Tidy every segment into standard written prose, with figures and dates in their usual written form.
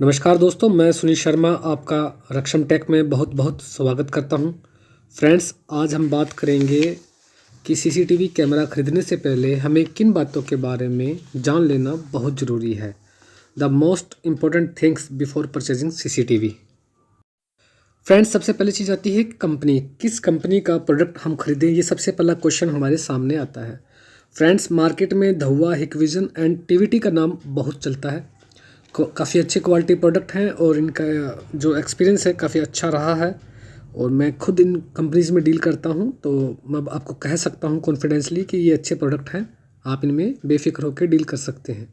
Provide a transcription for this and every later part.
नमस्कार दोस्तों, मैं सुनील शर्मा आपका रक्षम टेक में बहुत बहुत स्वागत करता हूं। फ्रेंड्स, आज हम बात करेंगे कि सीसीटीवी कैमरा खरीदने से पहले हमें किन बातों के बारे में जान लेना बहुत ज़रूरी है। The most important things before purchasing CCTV. Friends, सबसे पहली चीज़ आती है कंपनी। किस कंपनी का प्रोडक्ट हम खरीदें, ये सबसे पहला क्वेश्चन हमारे सामने आता है। फ्रेंड्स, मार्केट में धुआ, हिकविजन एंड टीवीटी का नाम बहुत चलता है। काफ़ी अच्छे क्वालिटी प्रोडक्ट हैं और इनका जो एक्सपीरियंस है काफ़ी अच्छा रहा है और मैं खुद इन कंपनीज़ में डील करता हूं, तो मैं आपको कह सकता हूं कॉन्फिडेंसली कि ये अच्छे प्रोडक्ट हैं। आप इनमें बेफिक्र होकर डील कर सकते हैं।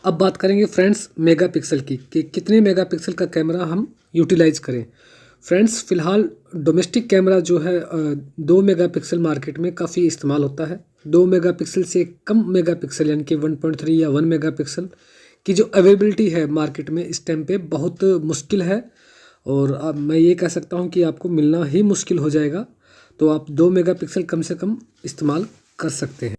अब बात करेंगे फ्रेंड्स मेगापिक्सल की, कि कितने मेगापिक्सल का कैमरा हम यूटिलाइज करें। फ्रेंड्स, फ़िलहाल डोमेस्टिक कैमरा जो है 2 मेगापिक्सल मार्केट में काफ़ी इस्तेमाल होता है। 2 मेगापिक्सल से कम मेगापिक्सल यानी कि 1.3 या 1 मेगापिक्सल की जो अवेलेबिलिटी है मार्केट में इस टाइम पे बहुत मुश्किल है और अब मैं ये कह सकता हूँ कि आपको मिलना ही मुश्किल हो जाएगा। तो आप 2 मेगापिक्सल कम से कम इस्तेमाल कर सकते हैं।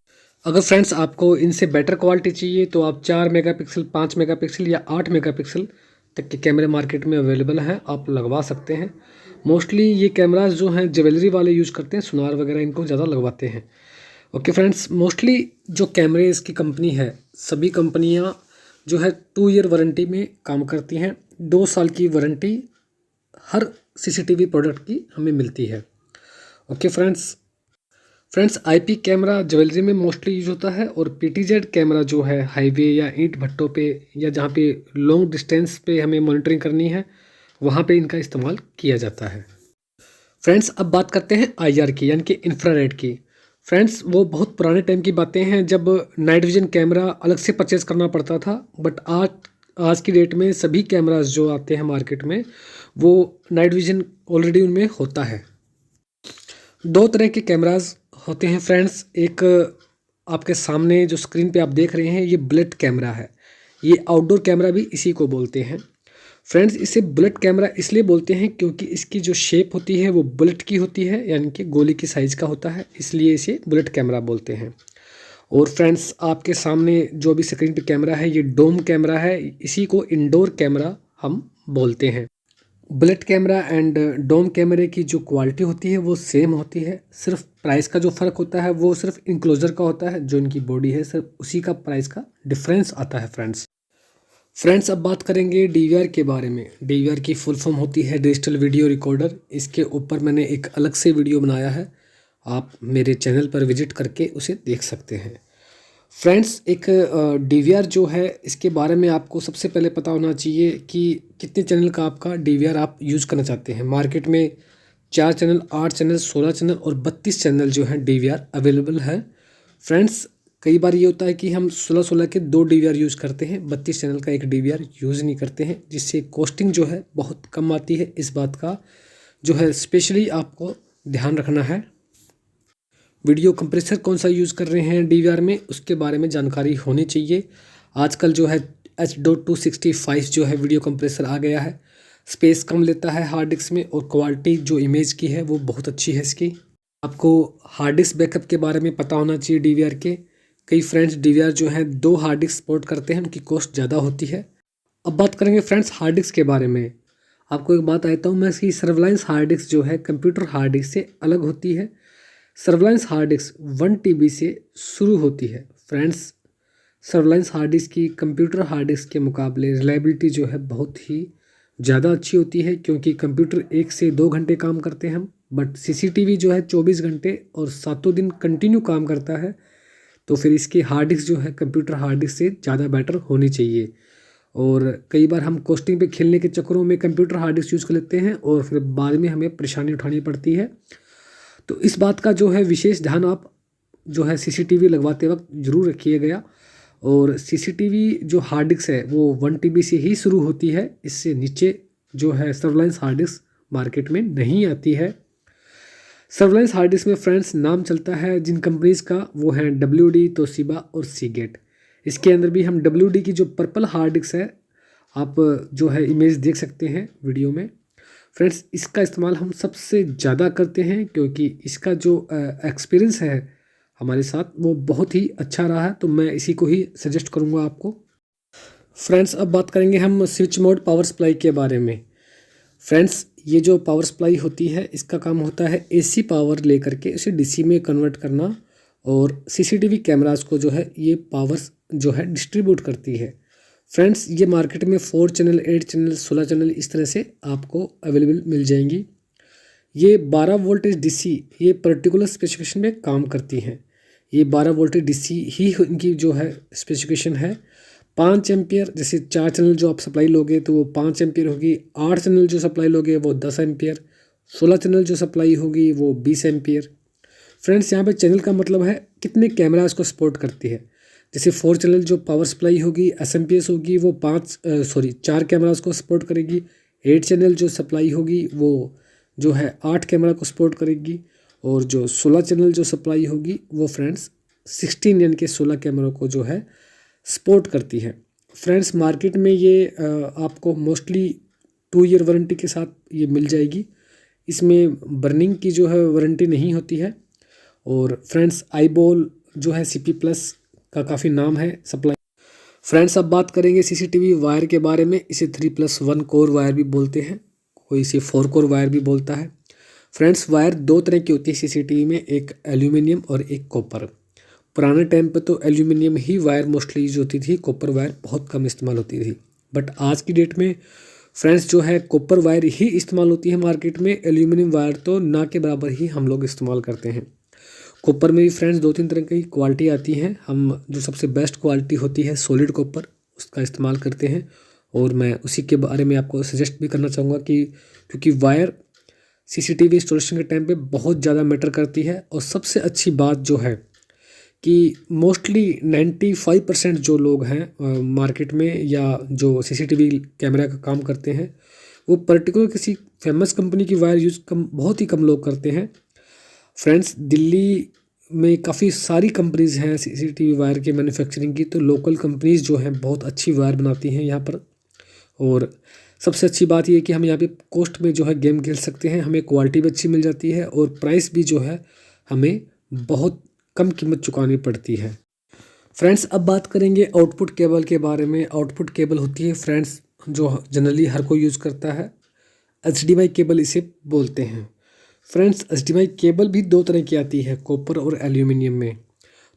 अगर फ्रेंड्स आपको इनसे बेटर क्वालिटी चाहिए तो आप 4 मेगापिक्सल, 5 मेगापिक्सल या 8 मेगापिक्सल तक के कैमरे मार्केट में अवेलेबल हैं, आप लगवा सकते हैं। मोस्टली ये कैमराज जो हैं ज्वेलरी वाले यूज़ करते हैं, सुनार वगैरह इनको ज़्यादा लगवाते हैं। ओके फ्रेंड्स, मोस्टली जो कैमरे इसकी कंपनी है, सभी कंपनियां जो है 2 ईयर वारंटी में काम करती हैं। 2 साल की वारंटी हर सीसीटीवी प्रोडक्ट की हमें मिलती है। Okay friends, IP camera jewellery में मोस्टली यूज होता है और पीटीजेड कैमरा जो है हाईवे या ईंट भट्टों पे या जहाँ पे लॉन्ग डिस्टेंस पे हमें मॉनिटरिंग करनी है वहाँ पे इनका इस्तेमाल किया जाता है। फ्रेंड्स, अब बात करते हैं आईआर की, यानी कि इंफ्रारेड की। फ्रेंड्स, वो बहुत पुराने टाइम की बातें हैं जब नाइट विजन कैमरा अलग से परचेज़ करना पड़ता था, बट आज आज की डेट में सभी कैमरास जो आते हैं मार्केट में वो नाइट विजन ऑलरेडी उनमें होता है। 2 तरह के कैमरास होते हैं फ्रेंड्स। एक आपके सामने जो स्क्रीन पे आप देख रहे हैं ये बुलेट कैमरा है। ये आउटडोर कैमरा भी इसी को बोलते हैं। फ्रेंड्स, इसे बुलेट कैमरा इसलिए बोलते हैं क्योंकि इसकी जो शेप होती है वो बुलेट की होती है, यानी कि गोली की साइज़ का होता है, इसलिए इसे बुलेट कैमरा बोलते हैं। और फ्रेंड्स, आपके सामने जो भी स्क्रीन पे कैमरा है ये डोम कैमरा है, इसी को इंडोर कैमरा हम बोलते हैं। बुलेट कैमरा एंड डोम कैमरे की जो क्वालिटी होती है वो सेम होती है, सिर्फ प्राइस का जो फ़र्क होता है वो सिर्फ इंक्लोजर का होता है, जो इनकी बॉडी है सिर्फ उसी का प्राइस का डिफरेंस आता है। फ्रेंड्स, अब बात करेंगे डीवीआर के बारे में। डीवीआर की फुल फॉर्म होती है डिजिटल वीडियो रिकॉर्डर। इसके ऊपर मैंने एक अलग से वीडियो बनाया है, आप मेरे चैनल पर विजिट करके उसे देख सकते हैं। फ्रेंड्स, एक डीवीआर जो है इसके बारे में आपको सबसे पहले पता होना चाहिए कि कितने चैनल का आपका डीवीआर आप यूज़ करना चाहते हैं। मार्केट में 4 चैनल, 8 चैनल, 16 चैनल और 32 चैनल जो हैं डीवीआर अवेलेबल है। फ्रेंड्स, कई बार ये होता है कि हम 16-16 के 2 डीवीआर यूज़ करते हैं, 32 चैनल का एक डीवीआर यूज़ नहीं करते हैं, जिससे कॉस्टिंग जो है बहुत कम आती है। इस बात का जो है स्पेशली आपको ध्यान रखना है। वीडियो कंप्रेसर कौन सा यूज़ कर रहे हैं डीवीआर में, उसके बारे में जानकारी होनी चाहिए। आजकल जो है H.265 जो है वीडियो कंप्रेसर आ गया है, स्पेस कम लेता है हार्ड डिस्क में और क्वालिटी जो इमेज की है वो बहुत अच्छी है इसकी। आपको हार्ड डिस्क बैकअप के बारे में पता होना चाहिए डीवीआर के। कई फ्रेंड्स डीवीआर जो हैं 2 हार्ड डिस्क सपोर्ट करते हैं, उनकी कॉस्ट ज़्यादा होती है। अब बात करेंगे फ्रेंड्स हार्ड डिस्क के बारे में। आपको एक बात कहता हूँ मैं, इसकी सर्वलाइंस हार्ड डिस्क जो है कंप्यूटर हार्ड डिस्क से अलग होती है। सर्वलाइंस हार्ड डिस्क 1 TB से शुरू होती है। फ्रेंड्स, सर्वलाइंस हार्ड डिस्क की कंप्यूटर हार्ड डिस्क के मुकाबले रिलायबिलिटी जो है बहुत ही ज़्यादा अच्छी होती है, क्योंकि कंप्यूटर 1 से 2 घंटे काम करते हैं हम, बट सीसीटीवी जो है 24 घंटे और 7 दिन कंटिन्यू काम करता है। तो फिर इसकी हार्ड डिस्क जो है कंप्यूटर हार्ड डिस्क से ज़्यादा बेटर होनी चाहिए। और कई बार हम कॉस्टिंग पे खेलने के चक्करों में कंप्यूटर हार्ड डिस्क यूज़ कर लेते हैं और फिर बाद में हमें परेशानी उठानी पड़ती है। तो इस बात का जो है विशेष ध्यान आप जो है सीसीटीवी लगवाते वक्त ज़रूर रखिएगा। और सीसीटीवी जो हार्ड डिस्क है वो 1 TB से ही शुरू होती है, इससे नीचे जो है सर्वलाइंस हार्ड डिस्क मार्केट में नहीं आती है। सर्वलाइंस हार्ड डिस्क में फ्रेंड्स नाम चलता है जिन कंपनीज़ का, वो हैं WD, तोशिबा और सीगेट। इसके अंदर भी हम WD की जो पर्पल हार्ड डिस्क है, आप जो है इमेज देख सकते हैं वीडियो में। फ्रेंड्स, इसका इस्तेमाल हम सबसे ज़्यादा करते हैं क्योंकि इसका जो एक्सपीरियंस है हमारे साथ वो बहुत ही अच्छा रहा है, तो मैं इसी को ही सजेस्ट करूँगा आपको। फ्रेंड्स अब बात करेंगे हम स्विच मोड पावर सप्लाई के बारे में। फ्रेंड्स ये जो पावर सप्लाई होती है इसका काम होता है एसी पावर लेकर के उसे डीसी में कन्वर्ट करना, और सीसीटीवी कैमरास को जो है ये पावर जो है डिस्ट्रीब्यूट करती है। फ्रेंड्स ये मार्केट में 4 चैनल, 8 चैनल, 16 चैनल इस तरह से आपको अवेलेबल मिल जाएंगी। ये 12 वोल्टेज डीसी ये पर्टिकुलर स्पेसिफिकेशन में काम करती हैं। ये 12 वोल्टेज डीसी ही इनकी जो है स्पेसिफिकेशन है। 5 एम्पियर, जैसे 4 चैनल जो आप सप्लाई लोगे तो वो 5 एम्पियर होगी, 8 चैनल जो सप्लाई लोगे वो 10 एम्पियर, 16 चैनल जो सप्लाई होगी वो 20 एम्पियर। फ्रेंड्स यहाँ पे चैनल का मतलब है कितने कैमरास को सपोर्ट करती है। जैसे 4 चैनल जो पावर सप्लाई होगी एसएमपीएस होगी वो 4 कैमरास को सपोर्ट करेगी। 8 चैनल जो सप्लाई होगी वो जो है 8 कैमरा को सपोर्ट करेगी, और जो 16 चैनल जो सप्लाई होगी वो फ्रेंड्स 16 यानी कि 16 कैमरों को जो है सपोर्ट करती है। फ्रेंड्स मार्केट में ये आपको मोस्टली 2 ईयर वारंटी के साथ ये मिल जाएगी। इसमें बर्निंग की जो है वारंटी नहीं होती है। और फ्रेंड्स आईबॉल जो है सीपी प्लस का काफ़ी नाम है सप्लाई। फ्रेंड्स अब बात करेंगे सीसीटीवी वायर के बारे में। इसे 3+1 कोर वायर भी बोलते हैं, कोई इसे 4 कोर वायर भी बोलता है। फ्रेंड्स वायर 2 तरह की होती है सीसीटीवी में, एक एल्यूमिनियम और एक कॉपर। पुराने टाइम पे तो एल्यूमिनियम ही वायर मोस्टली यूज होती थी, कॉपर वायर बहुत कम इस्तेमाल होती थी। बट आज की डेट में फ्रेंड्स जो है कॉपर वायर ही इस्तेमाल होती है मार्केट में। एल्यूमिनियम वायर तो ना के बराबर ही हम लोग इस्तेमाल करते हैं। कॉपर में भी फ्रेंड्स 2-3 तरह की क्वालिटी आती हैं। हम जो सबसे बेस्ट क्वालिटी होती है सॉलिड कॉपर, उसका इस्तेमाल करते हैं, और मैं उसी के बारे में आपको सजेस्ट भी करना चाहूँगा कि क्योंकि वायर सीसीटीवी इंस्टॉलेशन के टाइम पे बहुत ज़्यादा मैटर करती है। और सबसे अच्छी बात जो है कि मोस्टली 95% जो लोग हैं मार्केट में या जो सीसीटीवी कैमरा का काम करते हैं वो पर्टिकुलर किसी फेमस कंपनी की वायर यूज़ बहुत ही कम लोग करते हैं। फ्रेंड्स दिल्ली में काफ़ी सारी कंपनीज़ हैं सीसीटीवी वायर के मैन्युफैक्चरिंग की, तो लोकल कंपनीज़ जो हैं बहुत अच्छी वायर बनाती हैं यहाँ पर। और सबसे अच्छी बात ये है कि हम यहाँ पे कॉस्ट में जो है गेम खेल सकते हैं, हमें क्वालिटी भी अच्छी मिल जाती है, और प्राइस भी जो है हमें बहुत कम कीमत चुकानी पड़ती है। फ्रेंड्स अब बात करेंगे आउटपुट केबल के बारे में। आउटपुट केबल होती है फ्रेंड्स जो जनरली हर कोई यूज़ करता है, HDMI केबल इसे बोलते हैं। फ्रेंड्स HDMI केबल भी 2 तरह की आती है, कॉपर और एल्यूमिनियम में।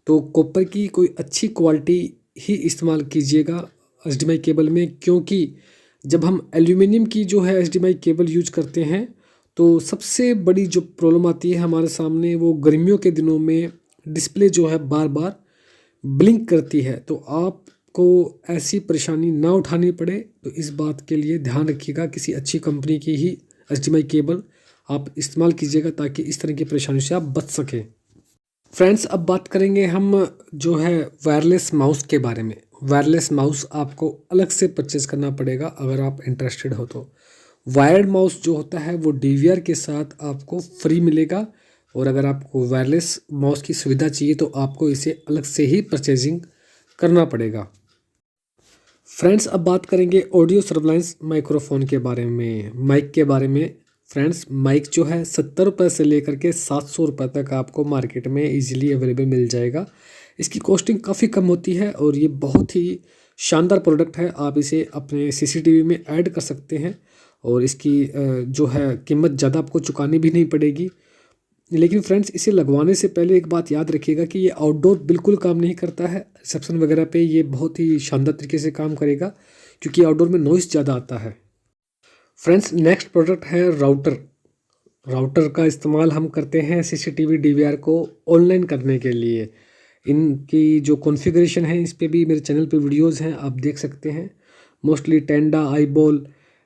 तो कॉपर की कोई अच्छी क्वालिटी ही इस्तेमाल कीजिएगा HDMI केबल में, क्योंकि जब हम एल्यूमिनियम की जो है HDMI केबल यूज करते हैं तो सबसे बड़ी जो प्रॉब्लम आती है हमारे सामने वो गर्मियों के दिनों में डिस्प्ले जो है बार बार ब्लिंक करती है। तो आपको ऐसी परेशानी ना उठानी पड़े, तो इस बात के लिए ध्यान रखिएगा किसी अच्छी कंपनी की ही HDMI केबल आप इस्तेमाल कीजिएगा ताकि इस तरह की परेशानी से आप बच सकें। फ्रेंड्स अब बात करेंगे हम जो है वायरलेस माउस के बारे में। वायरलेस माउस आपको अलग से परचेज़ करना पड़ेगा अगर आप इंटरेस्टेड हो तो। वायर्ड माउस जो होता है वो DVR के साथ आपको फ्री मिलेगा, और अगर आपको वायरलेस माउस की सुविधा चाहिए तो आपको इसे अलग से ही परचेजिंग करना पड़ेगा। फ्रेंड्स अब बात करेंगे ऑडियो सर्विलांस माइक्रोफोन के बारे में, माइक के बारे में। फ्रेंड्स माइक जो है 70 रुपये से लेकर के 700 रुपये तक आपको मार्केट में इजीली अवेलेबल मिल जाएगा। इसकी कॉस्टिंग काफ़ी कम होती है और ये बहुत ही शानदार प्रोडक्ट है। आप इसे अपने CCTV में ऐड कर सकते हैं, और इसकी जो है कीमत ज़्यादा आपको चुकानी भी नहीं पड़ेगी। लेकिन फ्रेंड्स इसे लगवाने से पहले एक बात याद रखिएगा कि ये आउटडोर बिल्कुल काम नहीं करता है। रिसेप्शन वगैरह पे ये बहुत ही शानदार तरीके से काम करेगा, क्योंकि आउटडोर में नॉइस ज़्यादा आता है। फ्रेंड्स नेक्स्ट प्रोडक्ट है राउटर। राउटर का इस्तेमाल हम करते हैं CCTV DVR को ऑनलाइन करने के लिए। इनकी जो कॉन्फ़िगरेशन है इस पे भी मेरे चैनल पे वीडियोस हैं, आप देख सकते हैं। मोस्टली टेंडा, आईबॉल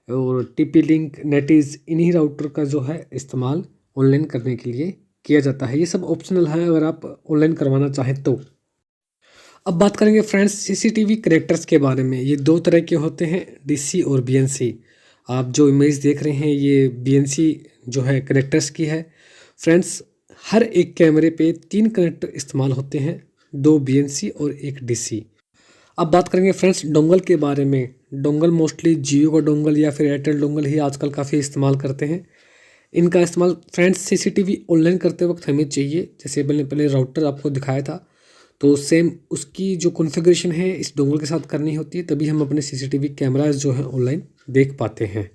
और TP-Link, नेटिज़, इन्हीं राउटर का जो है इस्तेमाल ऑनलाइन करने के लिए किया जाता है। ये सब ऑप्शनल है अगर आप ऑनलाइन करवाना चाहें तो। अब बात करेंगे फ्रेंड्स CCTV कनेक्टर्स के बारे में। ये 2 तरह के होते हैं, DC और BNC। आप जो इमेज देख रहे हैं ये BNC जो है कनेक्टर्स की है। फ्रेंड्स हर एक कैमरे पे 3 कनेक्टर इस्तेमाल होते हैं, 2 BNC और 1 DC। अब बात करेंगे फ्रेंड्स डोंगल के बारे में। डोंगल मोस्टली जियो का डोंगल या फिर एयरटेल डोंगल ही आजकल काफ़ी इस्तेमाल करते हैं। इनका इस्तेमाल फ्रेंड्स CCTV ऑनलाइन करते वक्त हमें चाहिए। जैसे मैंने पहले राउटर आपको दिखाया था, तो सेम उसकी जो कॉन्फ़िगरेशन है इस डोंगल के साथ करनी होती है, तभी हम अपने सीसीटीवी कैमरास जो है ऑनलाइन देख पाते हैं।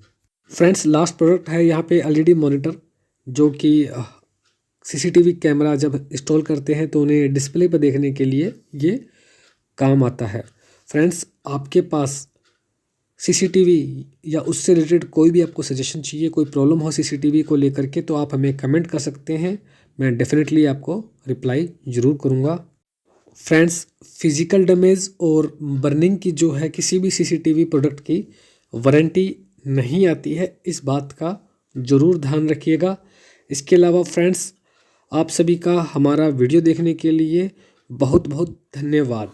फ्रेंड्स, लास्ट प्रोडक्ट है यहाँ पे एलईडी मॉनिटर, जो कि सीसीटीवी कैमरा जब इंस्टॉल करते हैं तो उन्हें डिस्प्ले पर देखने के लिए ये काम आता है। फ्रेंड्स, आपके पास सीसीटीवी या उससे रिलेटेड कोई भी आपको सजेशन चाहिए, कोई प्रॉब्लम हो सीसीटीवी को लेकर के, तो आप हमें कमेंट कर सकते हैं। मैं डेफिनेटली आपको रिप्लाई ज़रूर करूँगा। फ्रेंड्स, फिज़िकल डैमेज और बर्निंग की जो है किसी भी सीसीटीवी प्रोडक्ट की वारंटी नहीं आती है, इस बात का ज़रूर ध्यान रखिएगा। इसके अलावा फ्रेंड्स, आप सभी का हमारा वीडियो देखने के लिए बहुत बहुत धन्यवाद।